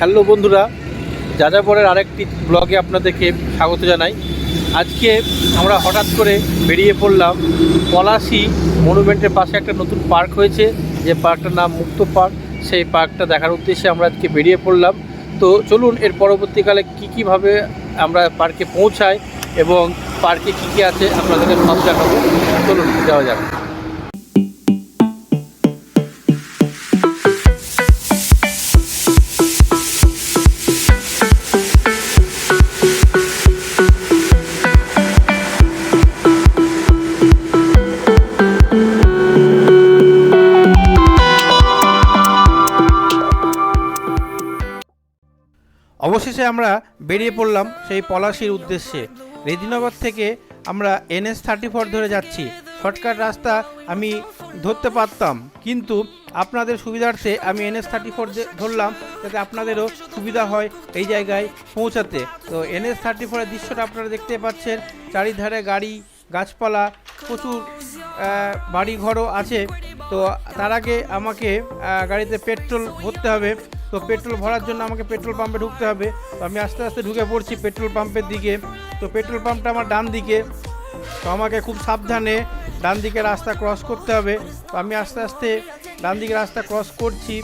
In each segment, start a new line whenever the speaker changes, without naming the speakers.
Hello বন্ধুরা, যাযাবরের আরেকটি ব্লগে আপনাদেরকে স্বাগত জানাই। আজকে আমরা হঠাৎ করে বেরিয়ে পড়লাম। পলাশী মনুমেন্টের পাশে একটা নতুন পার্ক হয়েছে, যে পার্কটার নাম মুক্ত পার্ক। সেই পার্কটা দেখার উদ্দেশ্যে আমরা আজকে বেরিয়ে পড়লাম। তো চলুন এর পরবর্তীকালে কীভাবে আমরা পার্কে পৌঁছাই এবং পার্কে কী আছে আপনাদেরকে সব দেখাবো। চলুন যাওয়া যাক। অবশেষে আমরা বেরিয়ে পড়লাম সেই পলাশীর উদ্দেশ্যে। রেজিনগর থেকে আমরা NH-34 ধরে যাচ্ছি। শর্টকাট রাস্তা আমি ধরতে পারতাম, কিন্তু আপনাদের সুবিধার্থে আমি NH-34 ধরলাম, যাতে আপনাদেরও সুবিধা হয় এই জায়গায় পৌঁছাতে। তো NH-34-এর দৃশ্যটা আপনারা দেখতে পাচ্ছেন। চারিধারে গাড়ি, গাছপালা, প্রচুর বাড়িঘরও আছে। তো তার আগে আমাকে গাড়িতে পেট্রোল ভরতে হবে। তো পেট্রোল ভরার জন্য আমাকে পেট্রোল পাম্পে ঢুকতে হবে। তো আমি আস্তে আস্তে ঢুকে পড়ছি পেট্রোল পাম্পের দিকে। তো পেট্রোল পাম্পটা আমার ডান দিকে, তো আমাকে খুব সাবধানে ডান দিকে রাস্তা ক্রস করতে হবে। তো আমি আস্তে আস্তে ডান দিকে রাস্তা ক্রস করছি।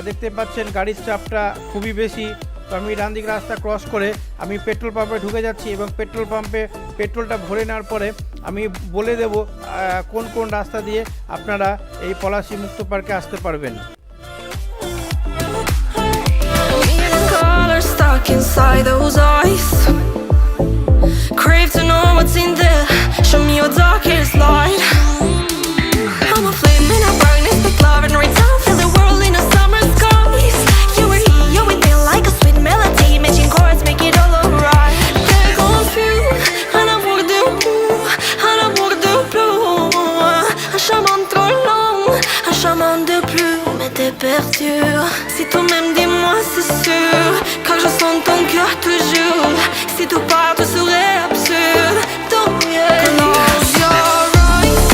দেখতে পাচ্ছেন গাড়ির চাপটা খুবই বেশি। তো আমি ডান দিকে রাস্তা ক্রস করে আমি পেট্রোল পাম্পে ঢুকে যাচ্ছি, এবং পেট্রোল পাম্পে পেট্রোলটা ভরে নেওয়ার পরে আমি বলে দেব কোন কোন রাস্তা দিয়ে আপনারা এই পলাশী মুক্ত পার্কে আসতে পারবেন।
Inside those eyes, crave to know what's in there. Show me your darkest light. I'm a flame in a brightness, the love and right down. Feel the world in a summer skies. You were here, you with me like a sweet melody. Matching chords make it all alright. Get confused, and I walk the blue, and I walk the blue. Un chemin trop long, un chemin de plus, mais t'es perdu. Si toi-même dis-moi c'est sûr, car je sens ton cœur toujours. Si tout part, tout serait absurde. Donc yeah, close your eyes.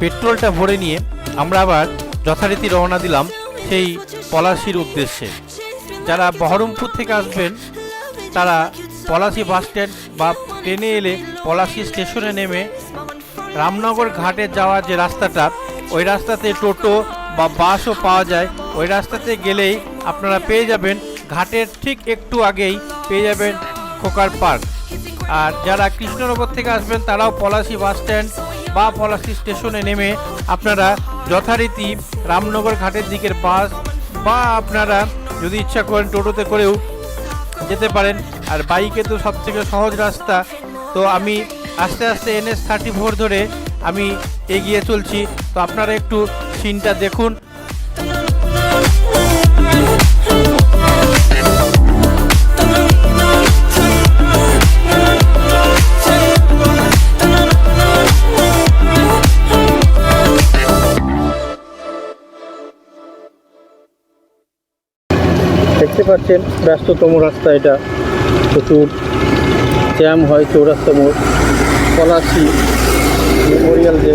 পেট্রোলটা ভরে নিয়ে আমরা আবার যথারীতি রওনা দিলাম সেই পলাশীর উদ্দেশ্যে। যারা বহরমপুর থেকে আসবেন তারা পলাশী বাস স্ট্যান্ড বা ট্রেনে এলে পলাশী স্টেশনে নেমে রামনগর ঘাটে যাওয়ার যে রাস্তাটা, ওই রাস্তাতে টোটো বা বাসও পাওয়া যায়। ওই রাস্তাতে গেলেই আপনারা পেয়ে যাবেন, ঘাটের ঠিক একটু আগেই পেয়ে যাবেন খোকার পার্ক। আর যারা কৃষ্ণনগর থেকে আসবেন তারাও পলাশী বাস স্ট্যান্ড বা পলাশী স্টেশনে নেমে আপনারা যথারীতি রামনগর ঘাটের দিকের বাস বা আপনারা যদি ইচ্ছা করেন টোটোতে করেও যেতে পারেন। আর বাইকে তো সবথেকে সহজ রাস্তা। তো আমি আস্তে আস্তে NH-34 ধরে আমি এগিয়ে চলছি। তো আপনারা একটু সিনটা দেখুন। দেখতে পাচ্ছেন ব্যস্ততম রাস্তা এটা, প্রচুর জ্যাম হয় চৌরাস্তা মোড়। পলাশী মেমোরিয়াল যে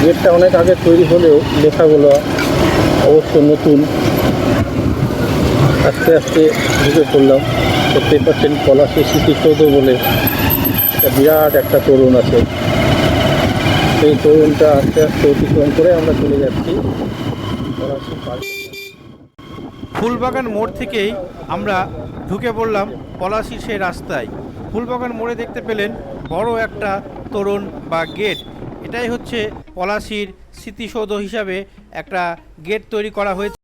গেটটা অনেক আগে তৈরি হলেও লেখাগুলো অবশ্য নতুন। আস্তে আস্তে ঢুকে পড়লাম। দেখতে পাচ্ছেন পলাশী স্মৃতিসৌধ বলে বিরাট একটা তরুণ আছে। সেই তরুণটা আস্তে আস্তে অতিক্রম করে আমরা চলে যাচ্ছি পলাশী পার্ক। ফুলবাগান মোড় থেকেই আমরা ঢুকে পড়লাম পলাশীর সেই রাস্তায়। ফুলবাগান মোড়ে দেখতে পেলেন বড় একটা তোরণ বা গেট। এটাই হচ্ছে পলাশীর স্মৃতিসৌধ হিসাবে একটা গেট তৈরি করা হয়েছে।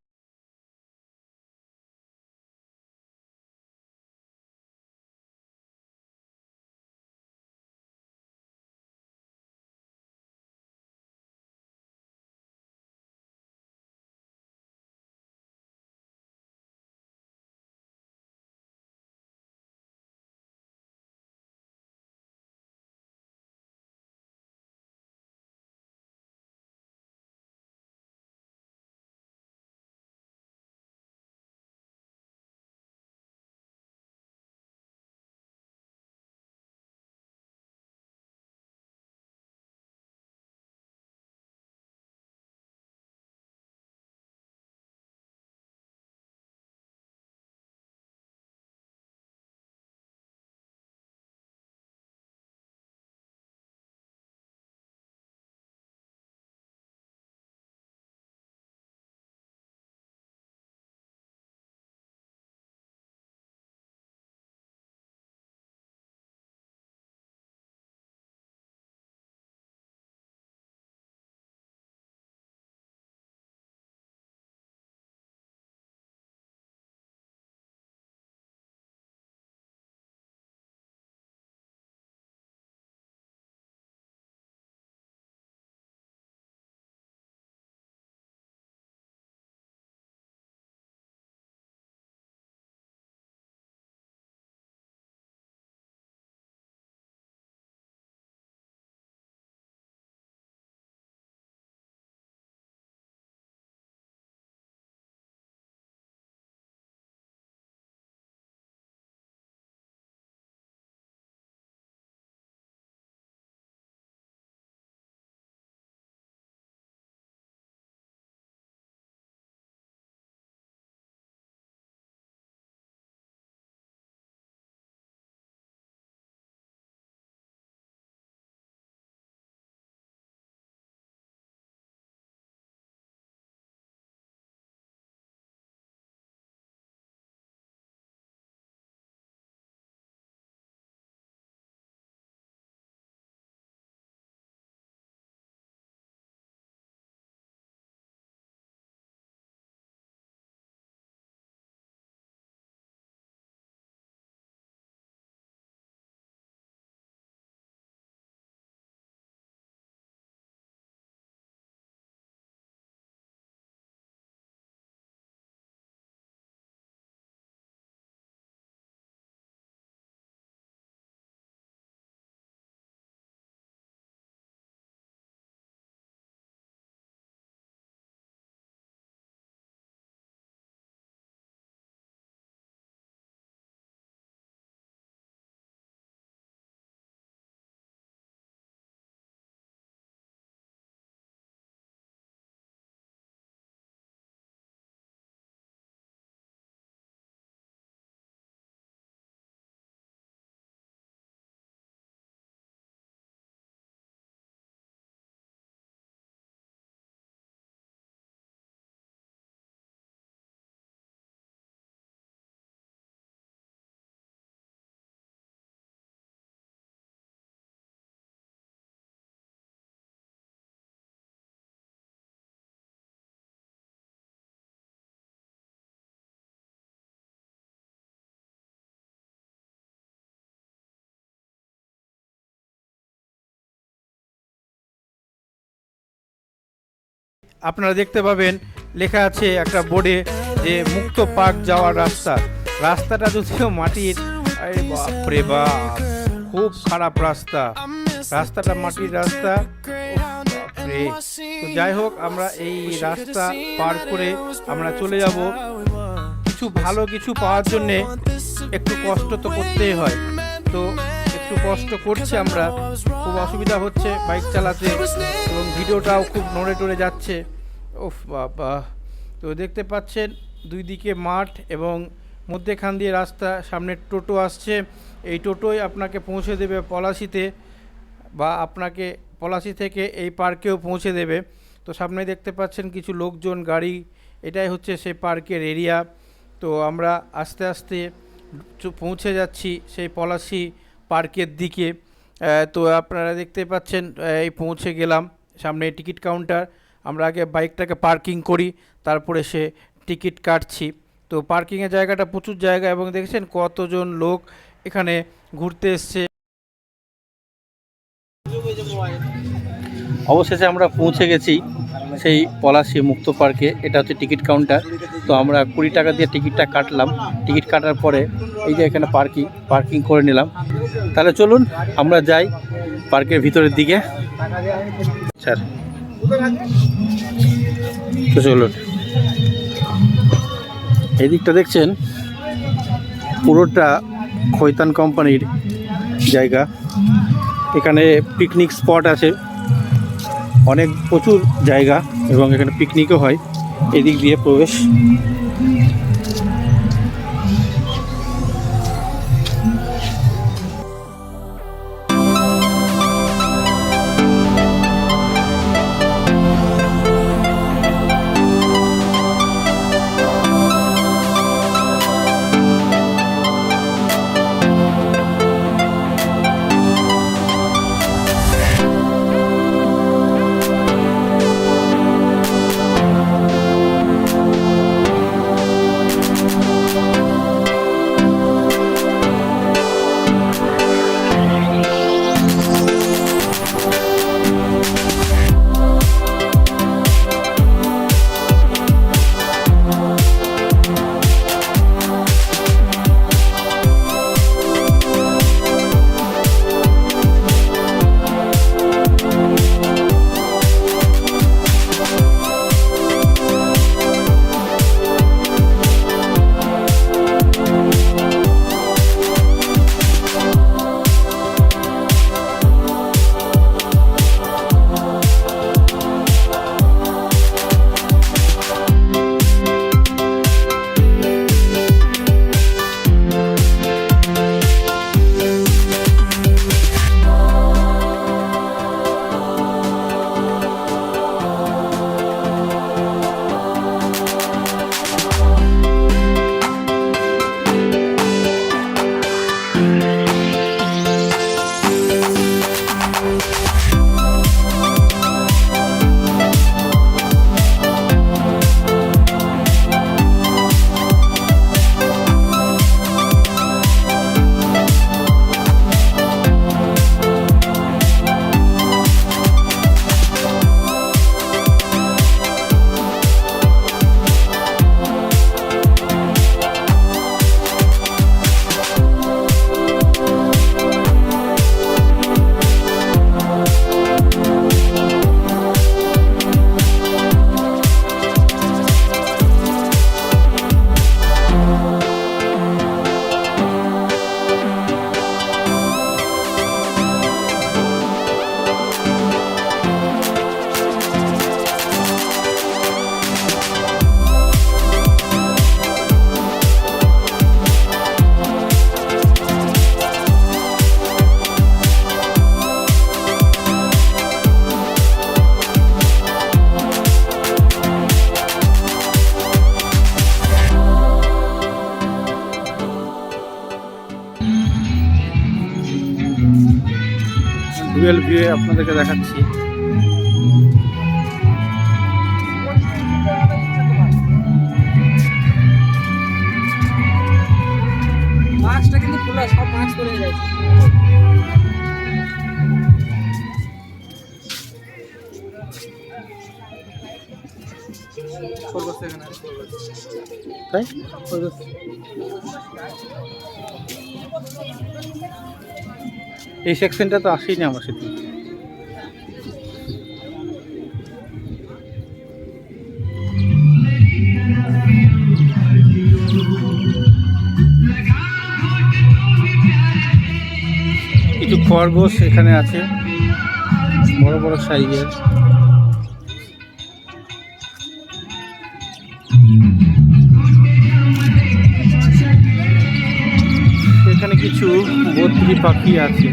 আপনারা দেখতে পাবেন লেখা আছে একটা বোর্ডে যে মুক্ত পার্ক যাওয়ার রাস্তাটা যদিও মাটির, আরে বাপরে বাপ, খুব খারাপ রাস্তাটা মাটির রাস্তা। বাপরে। তো যাই হোক, আমরা এই রাস্তা পার করে আমরা চলে যাব। ভালো কিছু পাওয়ার জন্যে একটু কষ্ট তো করতেই হয়, তো একটু কষ্ট করছি আমরা, খুব অসুবিধা হচ্ছে বাইক চালাতে এবং ভিডিওটাও খুব নড়ে টড়ে যাচ্ছে। ওফ বাবা। তো দেখতে পাচ্ছেন দুই দিকে মাঠ এবং মধ্যেখান দিয়ে রাস্তা, সামনে টোটো আসছে। এই টোটোই আপনাকে পৌঁছে দেবে পলাশিতে, বা আপনাকে পলাশি থেকে এই পার্কেও পৌঁছে দেবে। তো সামনে দেখতে পাচ্ছেন কিছু লোকজন, গাড়ি, এটাই হচ্ছে সেই পার্কের এরিয়া। তো আমরা আস্তে আস্তে পৌঁছে যাচ্ছি সেই পলাশি পার্কের দিকে। তো আপনারা দেখতে পাচ্ছেন এই পৌঁছে গেলাম, সামনে টিকিট কাউন্টার। আমরা আগে বাইকটাকে পার্কিং করি, তারপরে সে টিকিট কাটছি। তো পার্কিংয়ের জায়গাটা প্রচুর জায়গা, এবং দেখছেন কতজন লোক এখানে ঘুরতে এসছে। অবশেষে আমরা পৌঁছে গেছি সেই পলাশি মুক্ত পার্কে। এটা হচ্ছে টিকিট কাউন্টার। তো আমরা 20 টাকা দিয়ে টিকিটটা কাটলাম। টিকিট কাটার পরে এই যে এখানে পার্কিং করে নিলাম। তাহলে চলুন আমরা যাই পার্কের ভিতরের দিকে। স্যার, তো চলুন। এই দিকটা দেখছেন পুরোটা খৈতান কোম্পানির জায়গা। এখানে পিকনিক স্পট আছে, অনেক প্রচুর জায়গা, এবং এখানে পিকনিকও হয়। এদিক দিয়ে প্রবেশ। ডুয়েল ভিউয়ে আপনাদেরকে দেখাচ্ছি।
মাছটা কিন্তু পুরো সব মাছ চলে যায়। খরগোশ এখানে আছে,
তাই
খরগোশ।
এই সেকশনটা তো আসেনি আমার সাথে। কিছু খরগোশ এখানে আছে, বড় বড় সাইজের। এখানে কিছু বদ্রি পাখি আছে।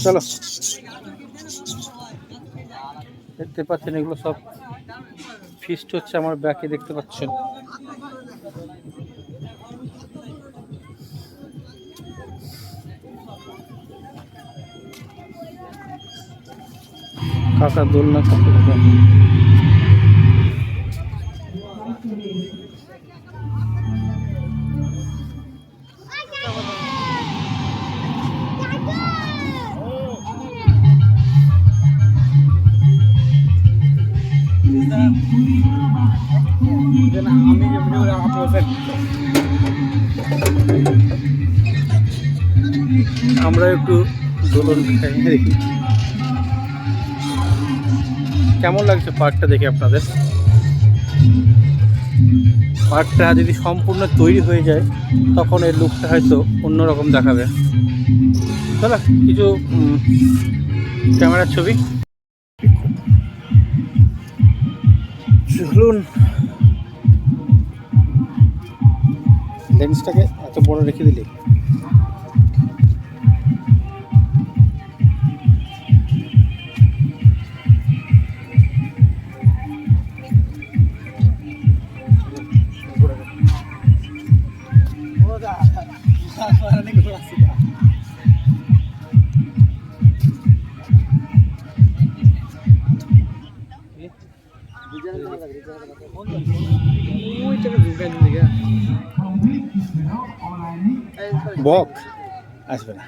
চলো, দেখতে পাচ্ছেন এগুলো সব ফিস্ট হচ্ছে আমার ব্যাকে, দেখতে পাচ্ছেন। কাকা দোলনা করতে থাকে। আমরা একটু দোলন খাই দেখি কেমন লাগছে পার্কটা দেখে আপনাদের। পার্কটা যদি সম্পূর্ণ তৈরি হয়ে যায় তখন এর লুকটা হয়তো অন্যরকম দেখাবে। চলো কিছু ক্যামেরার ছবি চলুন। লেন্সটাকে এত বড় রেখে দিলে বক আসবে না।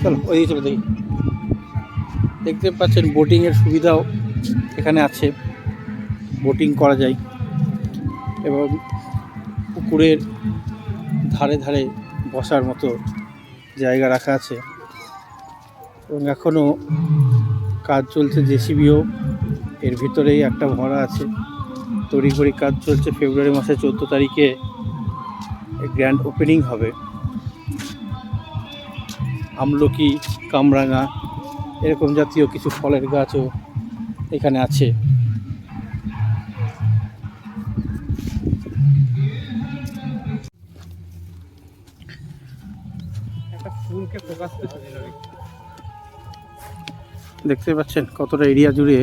চলো ওইদিকে চলো দেখি। দেখতে পাচ্ছেন বোটিংয়ের সুবিধাও এখানে আছে, বোটিং করা যায় এবং পুকুরের ধারে ধারে বসার মতো জায়গা রাখা আছে এবং এখনও কাজ চলছে। জেসিবিও এর ভিতরেই একটা ভরা আছে, তড়িঘড়ি কাজ চলছে। ফেব্রুয়ারি মাসের 14 তারিখে গ্র্যান্ড ওপেনিং হবে। আমলকি, কামরাঙা এরকম জাতীয় কিছু ফলের গাছও এখানে আছে।
একটা ফুলকে ফোকাস করতে দিল।
দেখতে পাচ্ছেন কতটা এরিয়া জুড়ে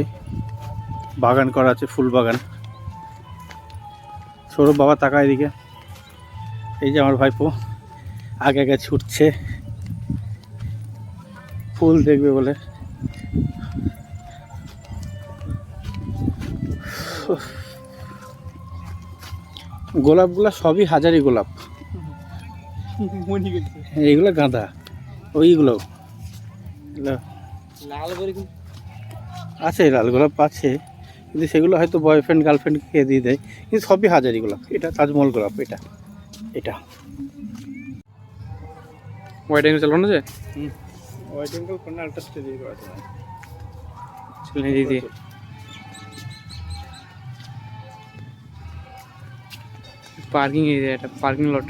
বাগান করা আছে, ফুল বাগান। সৌরভ বাবা তাকা এদিকে। এই যে আমার ভাইপো আগে আগে ছুটছে ফুল দেখবে বলে। গোলাপগুলা সবই হাজারি গোলাপ, এইগুলো গাঁদা, ওইগুলো
লাল করে
আছে, লাল গোলাপ আছে কিন্তু সেগুলো হয়তো বয়ফ্রেন্ড গার্লফ্রেন্ডকে দিয়ে দেয়, কিন্তু সবই হাজারি গোলাপ। এটা তাজমহল গোলাপ, এটা এটা
হোয়াইট অ্যাঙ্গেল চালানো আছে।
হোয়াইট অ্যাঙ্গেল কোন আলট্রা স্টেজ দিয়ে করা যায়।
চলে দিদি পার্কিং এরিয়া, এটা পার্কিং লট।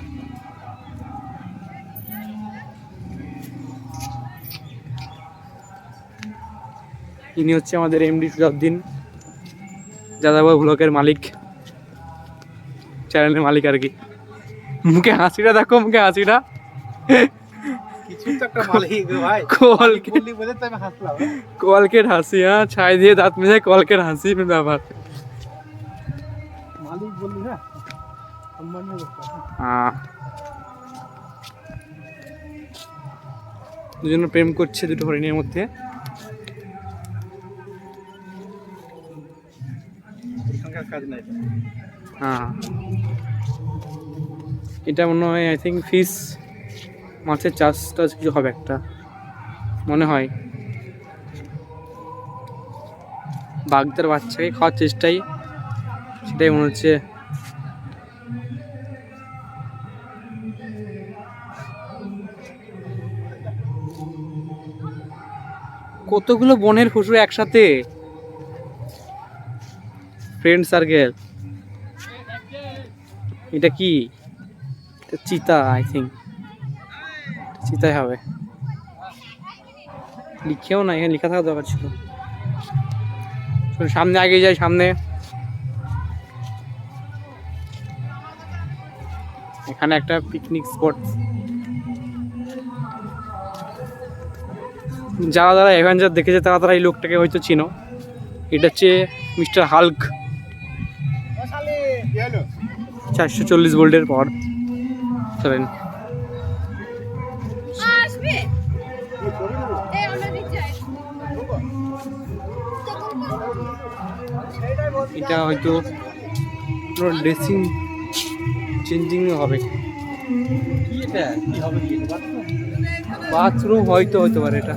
ইনি হচ্ছে আমাদের এমডি সুজাউদ্দিন, যাযাবর ব্লকের মালিক, চ্যানেলের মালিক আর কি। মুখে হাসিটা দেখো, মুখে হাসিটা।
কিছু তো একটা মালিক ভাই,
কলকে
বললি বলে তো আমি হাসলাম।
কলকের হাসি, হ্যাঁ, ছাই দিয়ে দাঁত মেজে কলকের হাসি ব্যাপার।
মালিক বললি না, সম্মানীয় ব্যাপার।
হ্যাঁ, দুজনে প্রেম করছে দুটো হরিণের মধ্যে।
এখানকার কাজ নাই।
হ্যাঁ, এটা মনে হয় আই থিঙ্ক ফিশ মাছের চাষ টাছ কিছু হবে একটা মনে হয়। বাগদার বাচ্চাকে খাওয়ার চেষ্টাই সেটাই মনে হচ্ছে। কতগুলো বনের পশু একসাথে, ফ্রেন্ড সার্কেল। এটা কি? চিতা, আই থিঙ্ক চিতাই হবে। লিখেও না, এখানে লেখা থাকা দরকার ছিল। সামনে আগে যাই, সামনে এখানে একটা পিকনিক স্পট। যারা যারা অ্যাভেঞ্জার দেখেছে তারা এই লোকটাকে হয়তো চিনো। এটা হচ্ছে মিস্টার হাল্ক। 440 ভোল্টের পাওয়ার। চলেন এটা হয়তো ড্রেসিং চেঞ্জিং হবে, বাথরুম হয়তো হতে পারে এটা।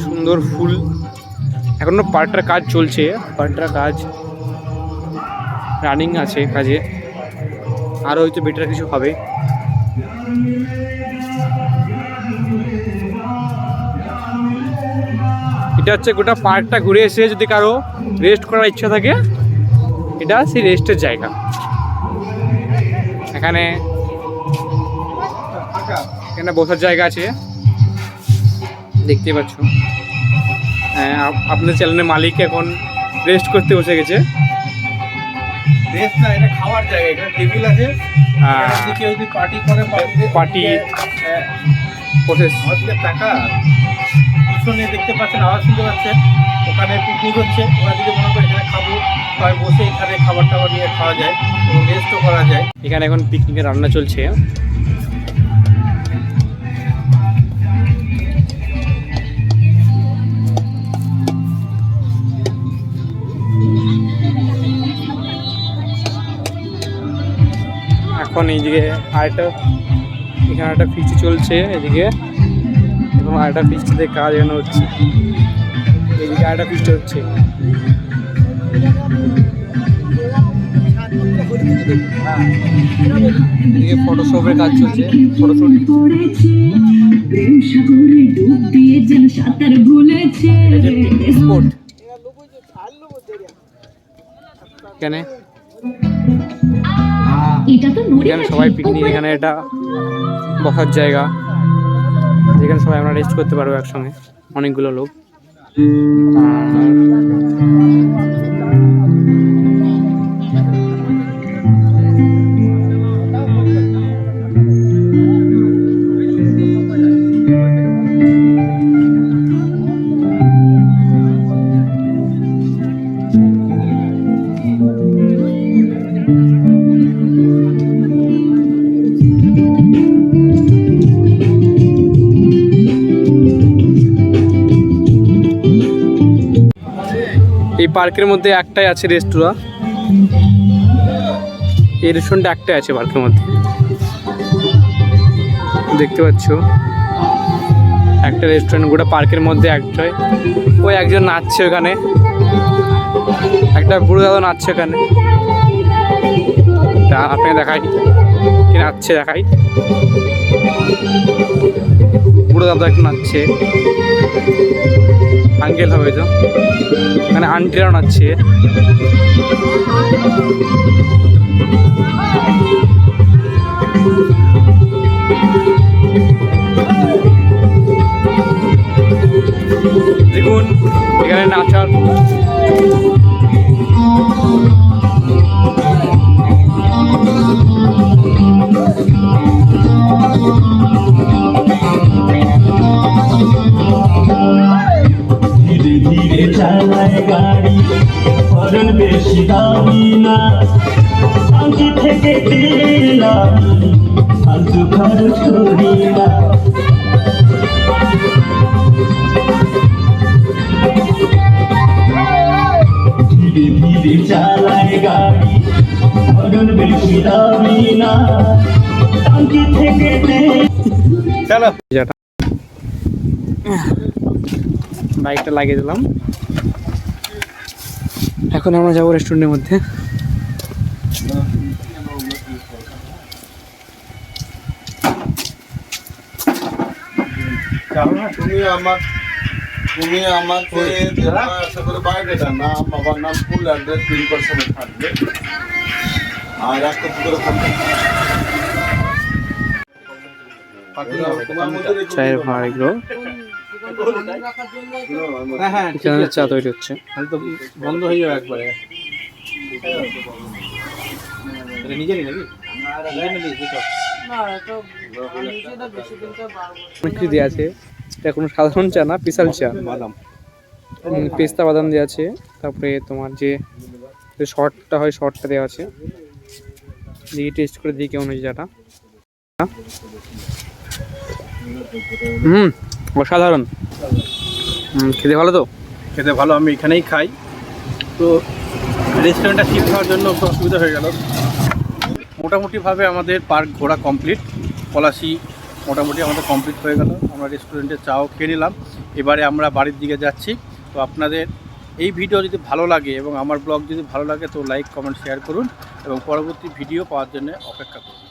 সুন্দর ফুল, এখনো পার্কটার কাজ চলছে, পার্কটার কাজ রানিং আছে কাজে, আরও হয়তো বেটার কিছু হবে। এটা হচ্ছে গোটা পার্কটা ঘুরে এসে যদি কারো রেস্ট করার ইচ্ছা থাকে, এটা সেই রেস্টের জায়গা। এখানে বসার জায়গা আছে, দেখতে পাচ্ছ। হ্যাঁ, আপনাদের চ্যানেলের মালিক এখন রেস্ট করতে বসে গেছে।
রেস্ট না, এটা খাওয়ার জায়গা। এখানে টেবিল আছে, কেউ যদি পার্টি করে,
পার্টি প্রসেস।
আমাদের টাকা পিছনে দেখতে পাচ্ছেন, আওয়াজ শুনতে পাচ্ছেন, ওখানে পিকনিক হচ্ছে। ওরা যদি মনে করে এখানে খাবো, তাই বসে এখানে খাবার টাবার নিয়ে খাওয়া যায় এবং রেস্টও করা যায়।
এখানে এখন পিকনিকের রান্না চলছে। এখন এইদিকে আরেকটা, এখানে একটা ফিস্ট চলছে, এদিকে এবং আরেকটা ফিস্টে কাজ এখানে হচ্ছে, এদিকে আরেকটা ফিস্ট হচ্ছে। এদিকে ফটোশপের কাজ চলছে, ফটোশুট। এখানে সবাই পিকনিক, এখানে এটা বসার জায়গা যেখানে সবাই আমরা রেস্ট করতে পারবো একসঙ্গে, অনেকগুলো লোক। এই পার্কের মধ্যে একটাই আছে রেস্টুরেন্ট, এই রেস্টুরেন্টটা একটাই আছে পার্কের মধ্যে, দেখতে পাচ্ছ। একটা রেস্টুরেন্ট গোটা পার্কের মধ্যে একটাই। ওই একজন নাচছে ওখানে, একটা বুড়ো দাদা নাচছে ওখানে, আপনাকে দেখাই কি নাচছে, দেখাই। বুড়ো দাদা একটু নাচছে, আঙ্কেল হবে তো, এখানে আন্টিরাও নাচছে। দেখুন এখানে নাচার
ধীরে চালায় গাড়ি, ফরন বেশি দামি না, শান্তি থেকে দিলাম, ফালতু খরচ করি না। ধীরে ধীরে চালায় গাড়ি হরণ বেশি দামি না টাঙ্কি থেকে
চলো
যেটা বাইকটা লাগিয়ে দিলাম। এখন আমরা যাবো রেস্টুরেন্টের মধ্যে।
তুমি আমাকে একটা করে বায়োডাটা নাম বাবার নাম ফুল অ্যাড্রেস পিন পার্সনে থাকবে আর একটা করে তোমার মধ্যে
চায়ের ভাড়া এগুলো
হ্যাঁ
এখানে চা তৈরি হচ্ছে।
তো বন্ধ হয়ে যাবে একবারে। নিজেরই নাকি
অনেক কিছু দেওয়া আছে। এটা কোনো সাধারণ চা না, স্পেশাল চা।
বাদাম
পেস্তা বাদাম দেওয়া আছে, তারপরে তোমার যে শর্টটা হয় শর্টটা দেওয়া আছে। দিয়ে টেস্ট করে দিই কেমন হয়েছে চাটা। অসাধারণ। খেতে ভালো তো?
খেতে ভালো, আমি এখানেই খাই। তো রেস্টুরেন্টটা শিফট হওয়ার জন্য একটু অসুবিধা হয়ে গেল। মোটামুটিভাবে আমাদের পার্ক ঘোরা কমপ্লিট। পলাশি মোটামুটি আমাদের কমপ্লিট হয়ে গেল। আমরা রেস্টুরেন্টে চাও খেয়ে নিলাম। এবারে আমরা বাড়ির দিকে যাচ্ছি। তো আপনাদের এই ভিডিও যদি ভালো লাগে এবং আমার ব্লগ যদি ভালো লাগে তো লাইক কমেন্ট শেয়ার করুন এবং পরবর্তী ভিডিও পাওয়ার জন্য অপেক্ষা করুন।